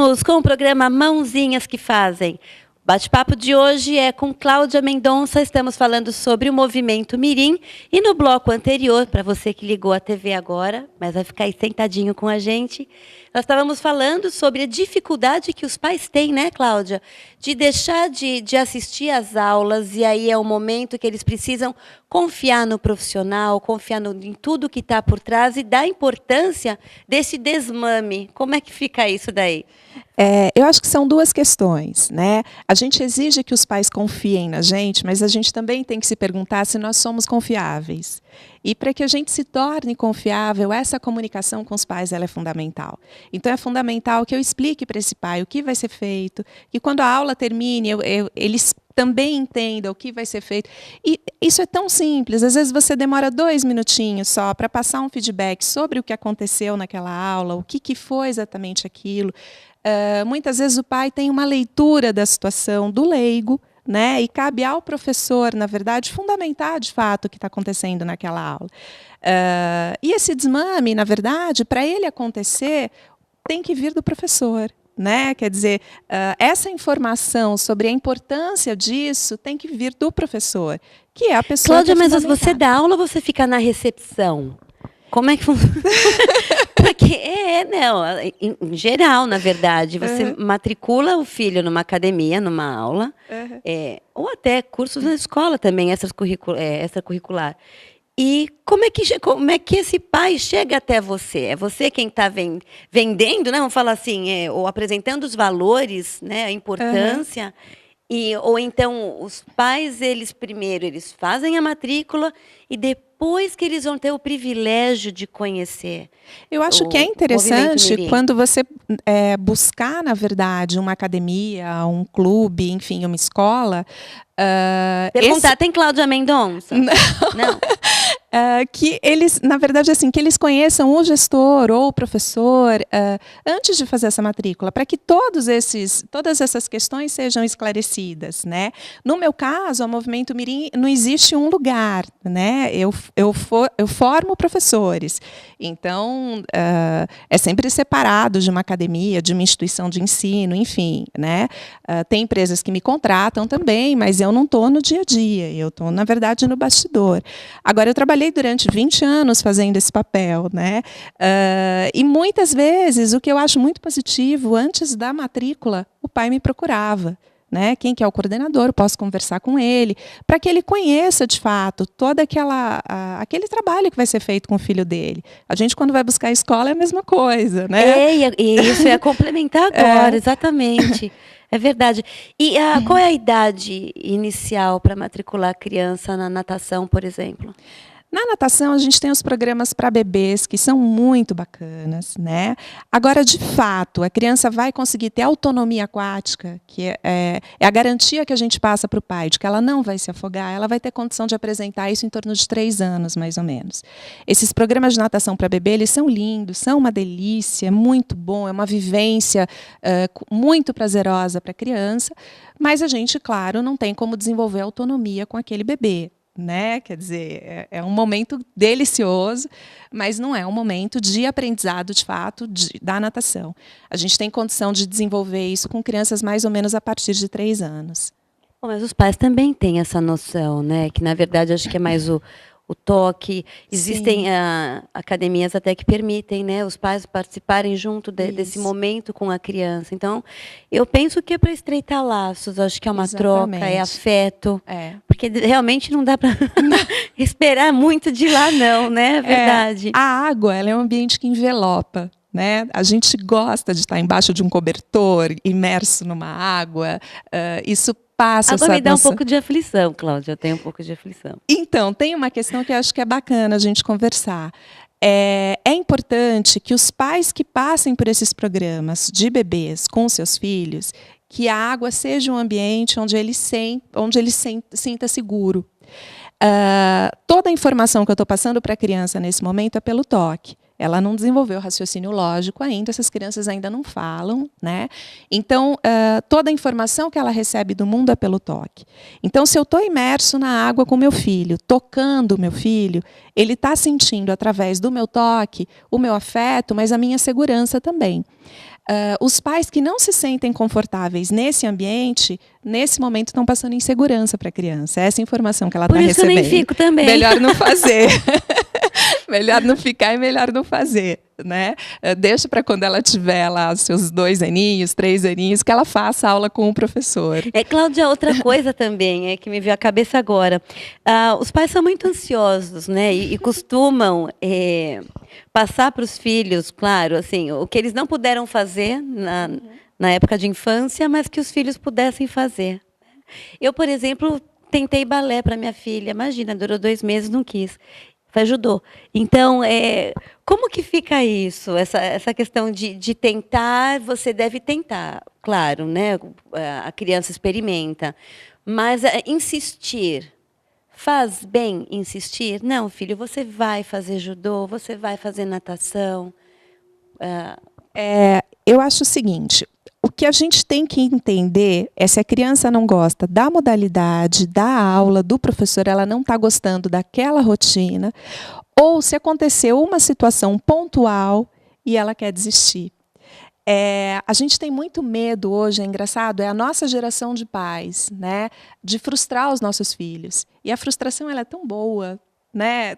Voltamos com o programa Mãozinhas que Fazem. O bate-papo de hoje é com Cláudia Mendonça. Estamos falando sobre o movimento Mirim. E no bloco anterior, para você que ligou a TV agora, mas vai ficar aí sentadinho com a gente, nós estávamos falando sobre a dificuldade que os pais têm, né, Cláudia? De deixar de assistir às aulas, e aí é o momento que eles precisam confiar no profissional, confiar em tudo que está por trás e dar importância desse desmame. Como é que fica isso daí? Eu acho que são duas questões, né? A gente exige que os pais confiem na gente, mas a gente também tem que se perguntar se nós somos confiáveis. E para que a gente se torne confiável, essa comunicação com os pais ela é fundamental. Então é fundamental que eu explique para esse pai o que vai ser feito, que quando a aula termine, eles também entendam o que vai ser feito. E isso é tão simples, às vezes você demora 2 minutinhos só para passar um feedback sobre o que aconteceu naquela aula, o que foi exatamente aquilo. Muitas vezes o pai tem uma leitura da situação do leigo, né? E cabe ao professor, na verdade, fundamentar de fato o que está acontecendo naquela aula. E esse desmame, na verdade, para ele acontecer, tem que vir do professor. Né? Quer dizer, essa informação sobre a importância disso tem que vir do professor, que é a pessoa. Cláudia, mas você dá aula ou você fica na recepção? Como é que funciona? Porque não, em geral, na verdade, você matricula o filho numa academia, numa aula, ou até cursos na escola também, extracurricular. E como é que esse pai chega até você? É você quem está vendendo, né? Vamos falar assim, ou apresentando os valores, né? A importância. Ou então os pais, primeiro eles fazem a matrícula e depois que eles vão ter o privilégio de conhecer. Eu acho que é interessante quando você buscar, na verdade, uma academia, um clube, enfim, uma escola. Perguntar, tem Cláudia Mendonça? Não. Que eles, na verdade, assim, que eles conheçam o gestor ou o professor antes de fazer essa matrícula, para que todas essas questões sejam esclarecidas, né? No meu caso, o Movimento Mirim não existe um lugar, né? Eu formo professores, então é sempre separado de uma academia, de uma instituição de ensino, enfim, né? Tem empresas que me contratam também, mas eu não estou no dia a dia, eu estou, na verdade, no bastidor. Agora, eu trabalhei durante 20 anos fazendo esse papel, né? E muitas vezes, o que eu acho muito positivo, antes da matrícula, o pai me procurava. Né? Quem que é o coordenador, eu posso conversar com ele, para que ele conheça, de fato, todo aquele trabalho que vai ser feito com o filho dele. A gente, quando vai buscar a escola, é a mesma coisa. Né? E isso é complementar agora, exatamente. É verdade. E qual é a idade inicial para matricular a criança na natação, por exemplo? Na natação, a gente tem os programas para bebês, que são muito bacanas, né? Agora, de fato, a criança vai conseguir ter autonomia aquática, que é a garantia que a gente passa para o pai, de que ela não vai se afogar, ela vai ter condição de apresentar isso em torno de 3 anos, mais ou menos. Esses programas de natação para bebê, eles são lindos, são uma delícia, é muito bom, é uma vivência muito prazerosa para a criança, mas a gente, claro, não tem como desenvolver autonomia com aquele bebê. Né? Quer dizer, é um momento delicioso, mas não é um momento de aprendizado, de fato, da natação. A gente tem condição de desenvolver isso com crianças mais ou menos a partir de 3 anos. Bom, mas os pais também têm essa noção, né? Que, na verdade, acho que é mais o toque. Existem academias até que permitem, né, os pais participarem junto desse momento com a criança. Então, eu penso que é para estreitar laços, acho que é uma troca, é afeto. Porque realmente não dá para esperar muito de lá, não, né? É verdade. A água, ela é um ambiente que envelopa. Né? A gente gosta de estar embaixo de um cobertor, imerso numa água. Isso passa. Agora me dá um pouco de aflição, Cláudia. Eu tenho um pouco de aflição. Então, tem uma questão que eu acho que é bacana a gente conversar. É importante que os pais que passem por esses programas de bebês com seus filhos, que a água seja um ambiente onde ele sinta seguro. Toda a informação que eu estou passando para a criança nesse momento é pelo toque. Ela não desenvolveu raciocínio lógico ainda, essas crianças ainda não falam, né? Então, toda a informação que ela recebe do mundo é pelo toque. Então, se eu estou imerso na água com meu filho, tocando o meu filho, ele está sentindo, através do meu toque, o meu afeto, mas a minha segurança também. Os pais que não se sentem confortáveis nesse ambiente, nesse momento estão passando insegurança para a criança. Essa informação que ela está recebendo. Por isso eu nem fico também. Melhor não fazer. Melhor não ficar e melhor não fazer, né? Deixa para quando ela tiver lá seus 2 aninhos, 3 aninhos, que ela faça aula com o professor. Cláudia, outra coisa também que me veio à cabeça agora. Os pais são muito ansiosos, né? E costumam passar para os filhos, claro, assim, o que eles não puderam fazer na época de infância, mas que os filhos pudessem fazer. Eu, por exemplo, tentei balé para minha filha. Imagina, durou 2 meses, não quis. Faz judô. Então, como que fica isso? Essa questão de tentar, você deve tentar, claro, né? A criança experimenta. Mas insistir, faz bem insistir? Não, filho, você vai fazer judô, você vai fazer natação. Eu acho o seguinte, o que a gente tem que entender é se a criança não gosta da modalidade, da aula, do professor, ela não está gostando daquela rotina, ou se aconteceu uma situação pontual e ela quer desistir. A gente tem muito medo hoje, é engraçado, é a nossa geração de pais, né, de frustrar os nossos filhos. E a frustração ela é tão boa, né?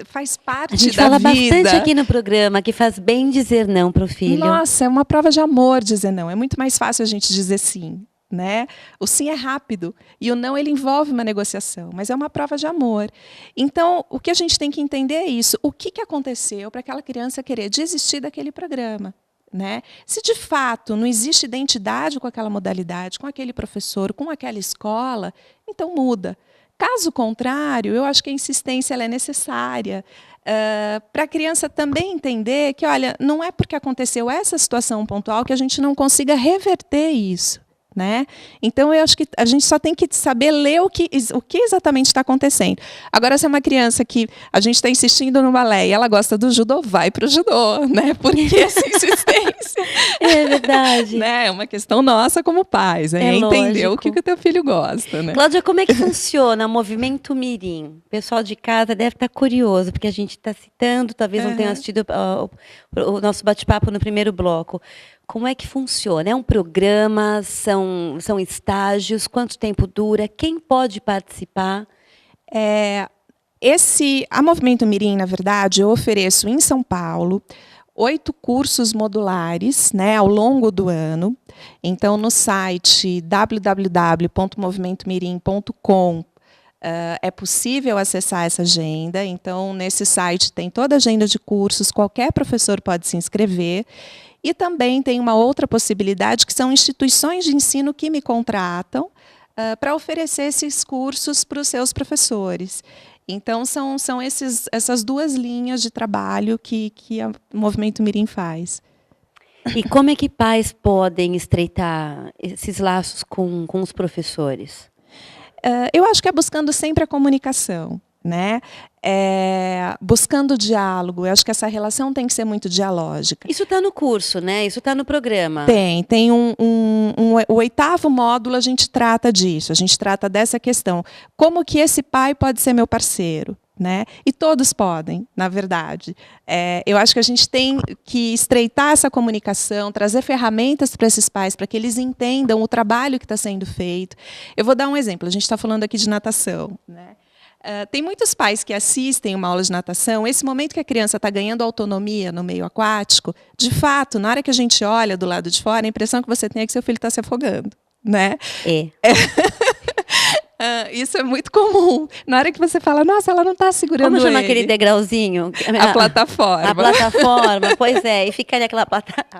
Faz parte da vida. A gente fala bastante aqui no programa que faz bem dizer não para o filho. Nossa, é uma prova de amor dizer não. É muito mais fácil a gente dizer sim, né? O sim é rápido e o não ele envolve uma negociação, mas é uma prova de amor. Então, o que a gente tem que entender é isso. O que aconteceu para aquela criança querer desistir daquele programa? Né? Se de fato não existe identidade com aquela modalidade, com aquele professor, com aquela escola, então muda. Caso contrário, eu acho que a insistência ela é necessária para a criança também entender que, olha, não é porque aconteceu essa situação pontual que a gente não consiga reverter isso. Né? Então, eu acho que a gente só tem que saber ler o que exatamente está acontecendo. Agora, se é uma criança que a gente está insistindo no balé e ela gosta do judô, vai para o judô, né? Porque essa insistência é verdade. Né? É uma questão nossa como pais, é entender o que o teu filho gosta. Né? Cláudia, como é que funciona o Movimento Mirim? O pessoal de casa deve estar curioso, porque a gente está citando, talvez não tenham assistido o nosso bate-papo no primeiro bloco. Como é que funciona? É um programa? São estágios? Quanto tempo dura? Quem pode participar? A Movimento Mirim, na verdade, eu ofereço em São Paulo 8 cursos modulares, né, ao longo do ano. Então, no site www.movimentomirim.com é possível acessar essa agenda. Então, nesse site tem toda a agenda de cursos, qualquer professor pode se inscrever. E também tem uma outra possibilidade, que são instituições de ensino que me contratam para oferecer esses cursos para os seus professores. Então, são essas 2 linhas de trabalho que o Movimento Mirim faz. E como é que pais podem estreitar esses laços com os professores? Eu acho que é buscando sempre a comunicação. Né? Buscando diálogo. Eu acho que essa relação tem que ser muito dialógica. Isso está no curso, né? Isso está no programa. Tem o 8º módulo, a gente trata disso, a gente trata dessa questão. Como que esse pai pode ser meu parceiro? Né? E todos podem, na verdade. Eu acho que a gente tem que estreitar essa comunicação, trazer ferramentas para esses pais, para que eles entendam o trabalho que está sendo feito. Eu vou dar um exemplo, a gente está falando aqui de natação, né? Tem muitos pais que assistem uma aula de natação, esse momento que a criança está ganhando autonomia no meio aquático, de fato, na hora que a gente olha do lado de fora, a impressão que você tem é que seu filho está se afogando. Né? Isso é muito comum. Na hora que você fala, nossa, ela não está segurando ele. Como chama aquele degrauzinho? A plataforma. A plataforma, pois é. E fica ali aquela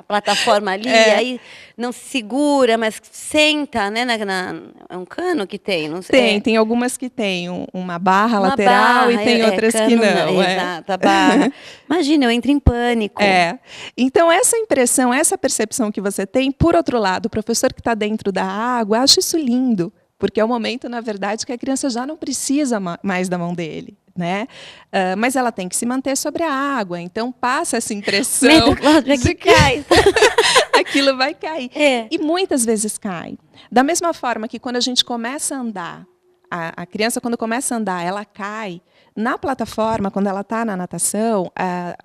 plataforma ali, aí não se segura, mas senta, né? É um cano que tem, não sei. Tem algumas que tem uma barra lateral e tem outras que não. Exato, a barra. Imagina, eu entro em pânico. Então, essa impressão, essa percepção que você tem, por outro lado, o professor que está dentro da água, acha isso lindo. Porque é o momento, na verdade, que a criança já não precisa mais da mão dele. Né? Mas ela tem que se manter sobre a água. Então, passa essa impressão de que cai. Aquilo vai cair. E muitas vezes cai. Da mesma forma que quando a gente começa a andar, a criança, quando começa a andar, ela cai. Na plataforma, quando ela está na natação,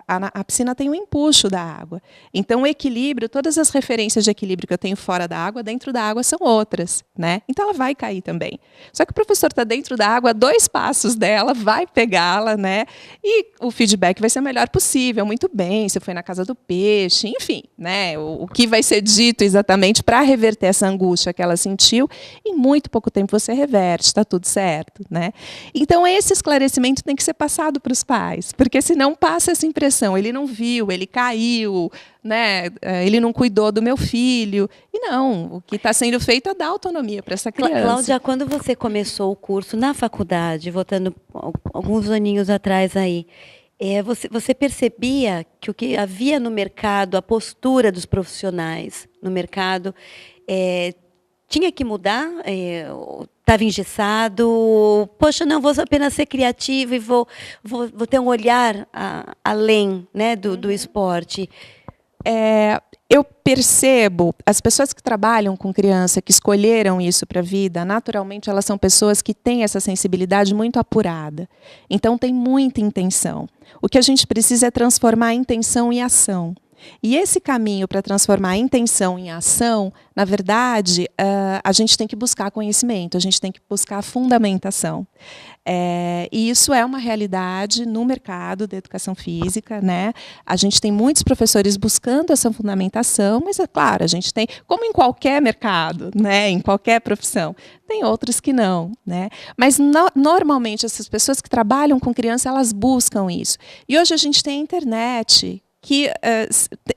a piscina tem um empuxo da água. Então, o equilíbrio, todas as referências de equilíbrio que eu tenho fora da água, dentro da água são outras, né? Então, ela vai cair também. Só que o professor está dentro da água, 2 passos dela, vai pegá-la, né? E o feedback vai ser o melhor possível. Muito bem, você foi na casa do peixe, enfim, né? O que vai ser dito exatamente para reverter essa angústia que ela sentiu. Em muito pouco tempo você reverte, está tudo certo, né? Então, esse esclarecimento tem que ser passado para os pais, porque senão passa essa impressão, ele não viu, ele caiu, né? Ele não cuidou do meu filho. E não, o que está sendo feito é dar autonomia para essa criança. Cláudia, quando você começou o curso na faculdade, voltando alguns aninhos atrás aí, você percebia que o que havia no mercado, a postura dos profissionais no mercado, tinha que mudar? Estava engessado? Poxa, não, vou apenas ser criativa e vou ter um olhar além, né, do esporte. Eu percebo, as pessoas que trabalham com criança, que escolheram isso para a vida, naturalmente elas são pessoas que têm essa sensibilidade muito apurada. Então tem muita intenção. O que a gente precisa é transformar a intenção em ação. E esse caminho para transformar a intenção em ação, na verdade, a gente tem que buscar conhecimento, a gente tem que buscar fundamentação. E isso é uma realidade no mercado da educação física, né? A gente tem muitos professores buscando essa fundamentação, mas, é claro, a gente tem, como em qualquer mercado, né? Em qualquer profissão, tem outros que não, né? Mas, normalmente, essas pessoas que trabalham com criança, elas buscam isso. E hoje a gente tem a internet, que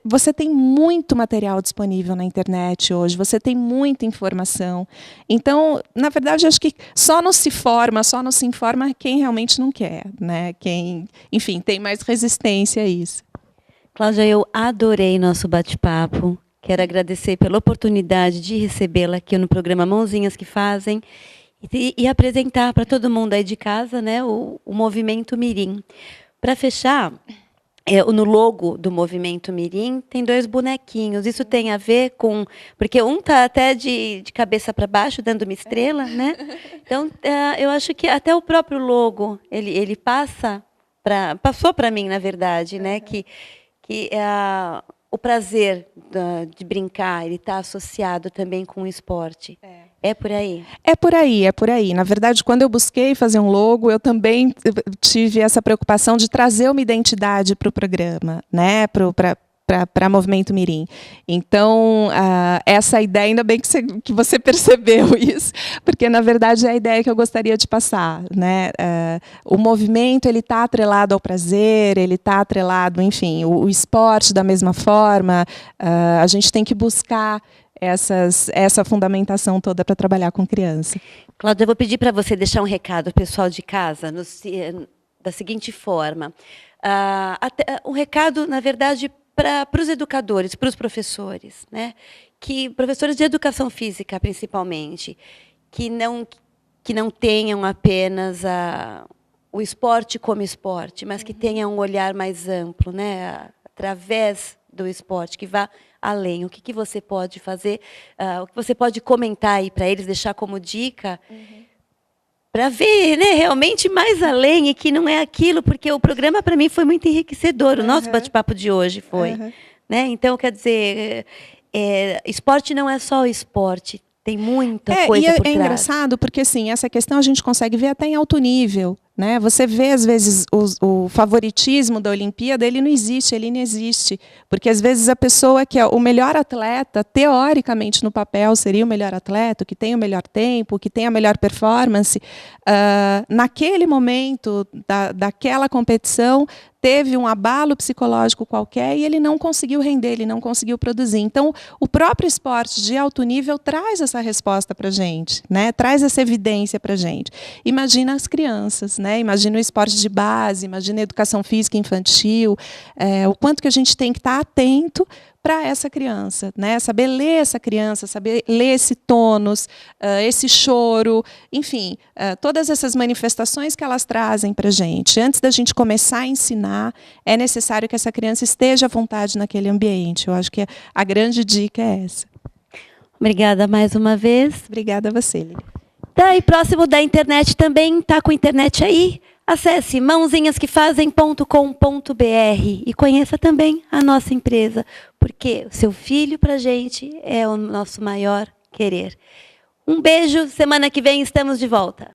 você tem muito material disponível na internet hoje, você tem muita informação. Então, na verdade, acho que só não se informa quem realmente não quer, né? Quem, enfim, tem mais resistência a isso. Cláudia, eu adorei nosso bate-papo. Quero agradecer pela oportunidade de recebê-la aqui no programa Mãozinhas que Fazem e apresentar para todo mundo aí de casa, né, o Movimento Mirim. Para fechar, no logo do Movimento Mirim tem 2 bonequinhos. Isso tem a ver com... Porque um está até de cabeça para baixo, dando uma estrela, né? Então, eu acho que até o próprio logo, ele passou para mim, na verdade, né? Que o prazer de brincar, ele está associado também com o esporte. É por aí? É por aí, é por aí. Na verdade, quando eu busquei fazer um logo, eu também tive essa preocupação de trazer uma identidade para o programa, né? Para Movimento Mirim. Então, essa ideia, ainda bem que você percebeu isso, porque, na verdade, é a ideia que eu gostaria de passar, né? O movimento está atrelado ao prazer, ele está atrelado, enfim, o esporte da mesma forma. A gente tem que buscar essa fundamentação toda para trabalhar com criança. Cláudia, eu vou pedir para você deixar um recado pessoal de casa da seguinte forma. Um recado, na verdade, para os educadores, para os professores, né? Professores de educação física, principalmente, que não tenham apenas o esporte como esporte, mas que tenham um olhar mais amplo, né? Através do esporte, que vá além. O que você pode fazer, o que você pode comentar aí para eles, deixar como dica, para ver, né, realmente mais além, e que não é aquilo, porque o programa para mim foi muito enriquecedor, o nosso bate-papo de hoje foi. Né? Então, quer dizer, esporte não é só o esporte, tem muita coisa por trás. É engraçado porque, assim, essa questão a gente consegue ver até em alto nível. Né? Você vê, às vezes, o favoritismo da Olimpíada, ele não existe, ele inexiste. Porque, às vezes, a pessoa que é o melhor atleta, teoricamente, no papel, seria o melhor atleta, que tem o melhor tempo, que tem a melhor performance, naquele momento daquela competição, teve um abalo psicológico qualquer e ele não conseguiu render, ele não conseguiu produzir. Então, o próprio esporte de alto nível traz essa resposta para a gente, né? Traz essa evidência para a gente. Imagina as crianças, né? Imagina o esporte de base, imagina a educação física infantil, o quanto que a gente tem que estar atento para essa criança, né? Saber ler essa criança, saber ler esse tônus, esse choro, enfim, todas essas manifestações que elas trazem para a gente. Antes da gente começar a ensinar, é necessário que essa criança esteja à vontade naquele ambiente. Eu acho que a grande dica é essa. Obrigada mais uma vez. Obrigada a você, Lili. Daí, próximo da internet também, tá com internet aí? Acesse mãozinhasquefazem.com.br e conheça também a nossa empresa, porque o seu filho pra gente é o nosso maior querer. Um beijo, semana que vem estamos de volta.